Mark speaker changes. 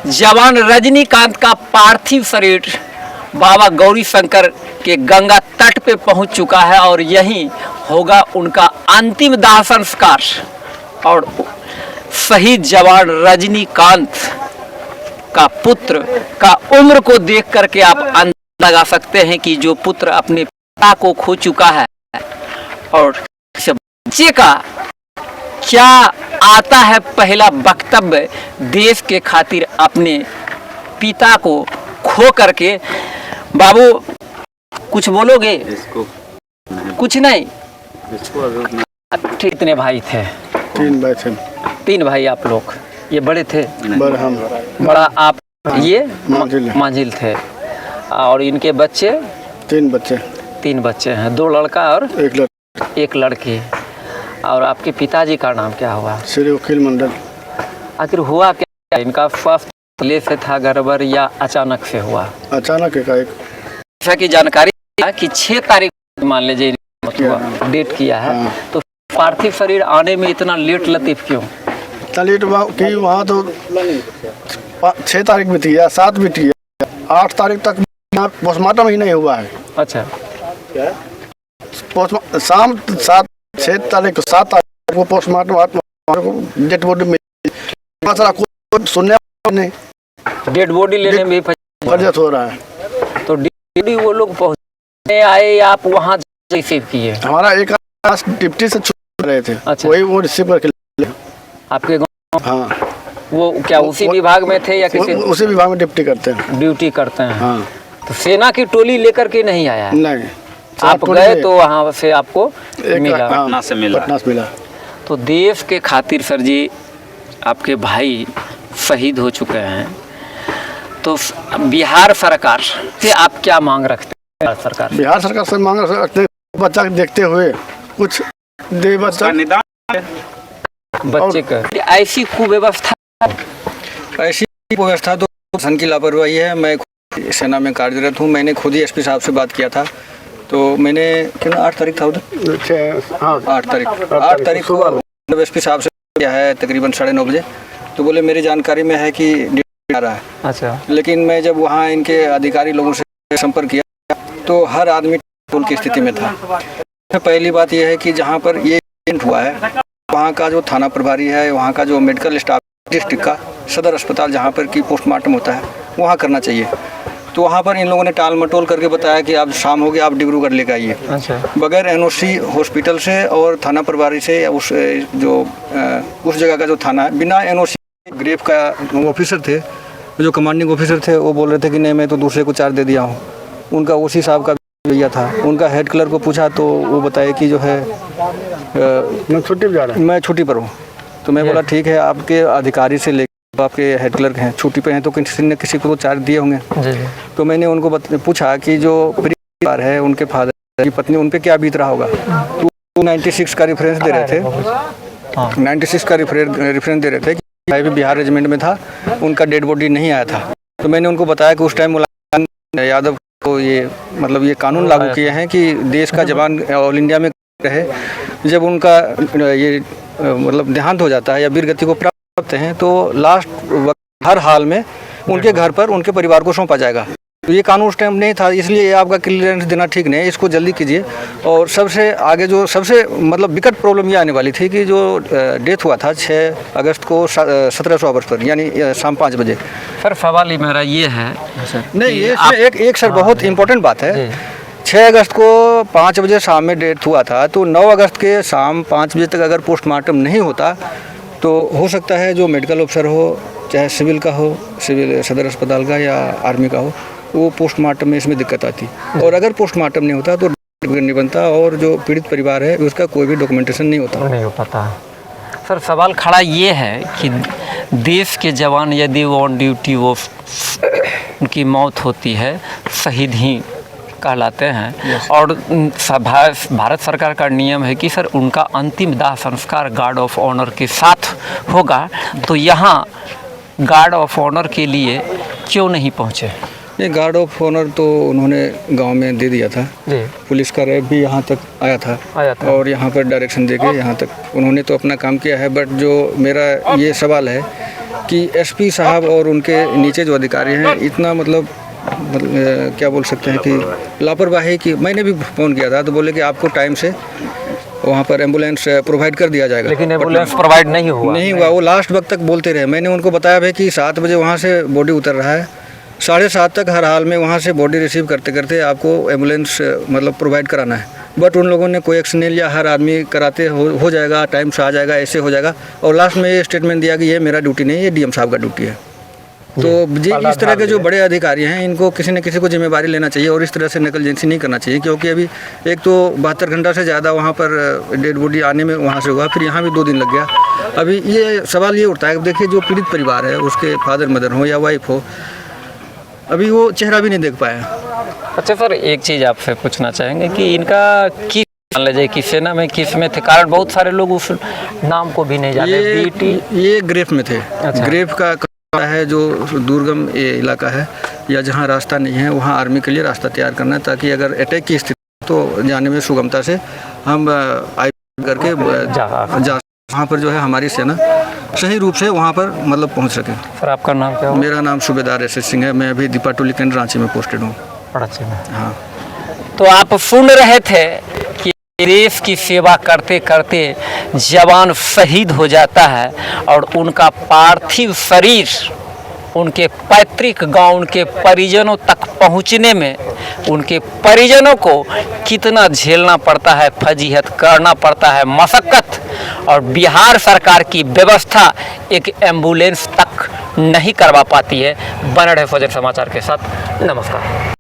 Speaker 1: जवान रजनीकांत का पार्थिव शरीर बाबा गौरी शंकर के गंगा तट पे पहुंच चुका है और यहीं होगा उनका अंतिम दाह संस्कार। और शहीद जवान रजनीकांत का पुत्र का उम्र को देख करके आप अंदाजा लगा सकते हैं कि जो पुत्र अपने पिता को खो चुका है और बच्चे का क्या आता है पहला वक्तव्य देश के खातिर अपने पिता को खो करके। बाबू कुछ बोलोगे? कुछ नहीं। कितने भाई थे?
Speaker 2: 3 भाई थे।
Speaker 1: 3 भाई आप लोग? ये बड़े थे?
Speaker 2: बड़ा
Speaker 1: आप ये मांझिल थे। और इनके बच्चे?
Speaker 2: 3 बच्चे।
Speaker 1: 3 बच्चे हैं, 2 लड़का और 1 लड़की। और आपके पिताजी का नाम क्या हुआ?
Speaker 2: श्री वकील मंडल।
Speaker 1: आखिर हुआ क्या? इनका स्वास्थ्य पहले से था गड़बड़ या अचानक से हुआ?
Speaker 2: अचानक एकाएक।
Speaker 1: जैसा कि जानकारी है कि 6 तारीख मान लीजिए डेट किया है। हाँ। तो पार्थिव शरीर आने में इतना लेट लतीफ क्यों?
Speaker 2: लेट कि वहाँ तो 6 तारीख भी थी या 7 भी थी, 8 तारीख तक पोस्टमार्टम ही नहीं हुआ है।
Speaker 1: अच्छा,
Speaker 2: शाम 6 तारीख को 7 तारीख को पोस्टमार्टम डेड बॉडी में सुनने नहीं,
Speaker 1: डेड बॉडी लेने में
Speaker 2: फर्जत हो रहा है।
Speaker 1: तो डेड वो लोग पहुँचने आए या आप वहाँ रिसीव किए?
Speaker 2: हमारा एक डिप्टी से छूट रहे थे।
Speaker 1: अच्छा।
Speaker 2: वही वो रिसीव करके
Speaker 1: आपके गाँव?
Speaker 2: हाँ।
Speaker 1: वो क्या उसी विभाग में थे या किसी?
Speaker 2: उसी विभाग में ड्यूटी करते हैं।
Speaker 1: हाँ। तो सेना की टोली लेकर के नहीं आया?
Speaker 2: नहीं,
Speaker 1: आप गए तो वहाँ से आपको मिला?
Speaker 2: पटना से मिला।
Speaker 1: तो देश के खातिर सर जी आपके भाई शहीद हो चुके हैं, तो बिहार सरकार से आप क्या मांग रखते हैं?
Speaker 2: बिहार सरकार से मांग रखते हैं बच्चा देखते हुए कुछ दे,
Speaker 1: बच्चे का ऐसी कुव्यवस्था
Speaker 3: तो सन की लापरवाही है। मैं सेना में कार्यरत हूँ। मैंने खुद ही एसपी साहब से बात किया था। तो मैंने कितना 8 तारीख था उधर? 8 तारीख को एसपी साहब से किया है तकरीबन 9:30 बजे। तो बोले मेरी जानकारी में है कि ड्यूटी आ रहा है। अच्छा। लेकिन मैं जब वहाँ इनके अधिकारी लोगों से संपर्क किया तो हर आदमी टोल की स्थिति में था। पहली बात यह है कि जहाँ पर ये इंसिडेंट हुआ है वहाँ का जो थाना प्रभारी है, वहाँ का जो मेडिकल स्टाफ डिस्ट्रिक्ट का सदर अस्पताल जहाँ पर कि पोस्टमार्टम होता है वहाँ करना चाहिए। तो वहाँ पर इन लोगों ने टाल मटोल करके बताया कि आप शाम हो गया, आप डिब्रूगढ़ लेकर आइए। अच्छा। बगैर एनओसी हॉस्पिटल से और थाना प्रभारी से उस जगह का जो थाना है बिना एनओसी, ग्रेफ का ऑफिसर थे, जो कमांडिंग ऑफिसर थे, वो बोल रहे थे कि नहीं मैं तो दूसरे को चार्ज दे दिया हूँ। उनका ओसी साहब का भैया था, उनका हेड क्लर्क को पूछा तो वो बताया कि जो है
Speaker 2: मैं छुट्टी पर जा रहा हूँ,
Speaker 3: मैं छुट्टी पर हूँ। तो मैं बोला ठीक है, आपके अधिकारी से लेकर आपके हेड क्लर्क हैं छुट्टी पे हैं तो किसी न किसी को तो चार्ज दिए होंगे। तो मैंने उनको पूछा कि जो परिवार है उनके फादर की पत्नी उन पे क्या बीत रहा होगा। तो 96 का रेफरेंस दे रहे थे। 96 का रेफरेंस दे रहे थे कि भाई भी बिहार रेजिमेंट में था, उनका डेड बॉडी नहीं आया था। तो मैंने उनको बताया कि उस टाइम मुलायम यादव को ये कानून लागू किए हैं कि देश का जवान ऑल इंडिया में रहे, जब उनका ये मतलब देहांत हो जाता है या वीर गति को प्राप्त हैं तो लास्ट वक्त हर हाल में उनके घर पर उनके परिवार को सौंपा जाएगा। तो ये कानून उस टाइम नहीं था, इसलिए ये आपका क्लियरेंस देना ठीक नहीं है, इसको जल्दी कीजिए। और सबसे आगे जो सबसे मतलब विकट प्रॉब्लम ये आने वाली थी कि जो डेथ हुआ था 6 अगस्त को 1700 आवर्स पर यानी शाम 5 बजे।
Speaker 1: सर सवाल ही मेरा ये है
Speaker 3: नहीं, ये एक सर बहुत इम्पोर्टेंट बात है। 6 अगस्त को 5 बजे शाम में डेथ हुआ था, तो 9 अगस्त के शाम 5 बजे तक अगर पोस्टमार्टम नहीं होता तो हो सकता है जो मेडिकल ऑफिसर हो, चाहे सिविल का हो, सिविल सदर अस्पताल का या आर्मी का हो, वो पोस्टमार्टम में इसमें दिक्कत आती। और अगर पोस्टमार्टम नहीं होता तो नहीं बनता और जो पीड़ित परिवार है उसका कोई भी डॉक्यूमेंटेशन नहीं हो पाता।
Speaker 1: सर सवाल खड़ा ये है कि देश के जवान यदि ऑन ड्यूटी वो उनकी मौत होती है, शहीद ही कहलाते हैं। और भारत सरकार का नियम है कि सर उनका अंतिम दाह संस्कार गार्ड ऑफ ऑनर के साथ होगा, तो यहाँ गार्ड ऑफ ऑनर के लिए क्यों नहीं पहुँचे?
Speaker 3: ये गार्ड ऑफ ऑनर तो उन्होंने गांव में दे दिया था, पुलिस का रैब भी यहाँ तक आया था और यहाँ पर डायरेक्शन देके यहाँ तक उन्होंने तो अपना काम किया है। बट जो मेरा ये सवाल है कि एसपी साहब और उनके नीचे जो अधिकारी हैं इतना मतलब क्या बोल सकते हैं कि लापरवाही की। मैंने भी फ़ोन किया था तो बोले कि आपको टाइम से वहाँ पर एम्बुलेंस प्रोवाइड कर दिया जाएगा,
Speaker 1: लेकिन एम्बुलेंस प्रोवाइड नहीं हुआ।
Speaker 3: वो लास्ट वक्त तक बोलते रहे। मैंने उनको बताया भाई कि 7 बजे वहाँ से बॉडी उतर रहा है, 7:30 तक हर हाल में वहाँ से बॉडी रिसीव करते करते आपको एम्बुलेंस मतलब प्रोवाइड कराना है। बट उन लोगों ने कोई एक्शन नहीं लिया। हर आदमी कराते हो जाएगा, टाइम से आ जाएगा, ऐसे हो जाएगा। और लास्ट में ये स्टेटमेंट दिया कि ये मेरा ड्यूटी नहीं है, ये डीएम साहब का ड्यूटी है। तो ये इस तरह के जो बड़े अधिकारी हैं इनको किसी न किसी को जिम्मेदारी लेना चाहिए और इस तरह से नेगलिजेंसी नहीं करना चाहिए, क्योंकि अभी एक तो 72 घंटा से ज़्यादा वहाँ पर डेड बॉडी आने में वहाँ से हुआ, फिर यहाँ भी 2 दिन लग गया। अभी ये सवाल ये उठता है कि देखिए जो पीड़ित परिवार है उसके फादर मदर हो या वाइफ हो, अभी वो चेहरा भी नहीं देख पाया।
Speaker 1: अच्छा सर, एक चीज़ आपसे पूछना चाहेंगे कि इनका किस मान लीजिए कि सेना में किस में थे, कारण बहुत सारे लोग उस नाम को भी नहीं जानते।
Speaker 3: ये ग्रेफ में थे।
Speaker 1: अच्छा।
Speaker 3: ग्रेफ का है जो दुर्गम ये इलाका है या जहाँ रास्ता नहीं है वहाँ आर्मी के लिए रास्ता तैयार करना है, ताकि अगर अटैक की स्थिति तो जाने में सुगमता से हम आई करके वहाँ पर जो है हमारी सेना सही रूप से वहाँ पर मतलब पहुँच सके।
Speaker 1: सर आपका नाम क्या है?
Speaker 3: मेरा नाम सूबेदार एस सिंह है। मैं अभी दीपाटोली कैंट रांची में पोस्टेड हूँ। हाँ।
Speaker 1: तो आप सुन रहे थे कि देश की सेवा करते करते जवान शहीद हो जाता है और उनका पार्थिव शरीर उनके पैतृक गांव उनके परिजनों तक पहुंचने में उनके परिजनों को कितना झेलना पड़ता है, फजीहत करना पड़ता है, मशक्क़त। और बिहार सरकार की व्यवस्था एक एम्बुलेंस तक नहीं करवा पाती है। बने रहे फजर समाचार के साथ। नमस्कार।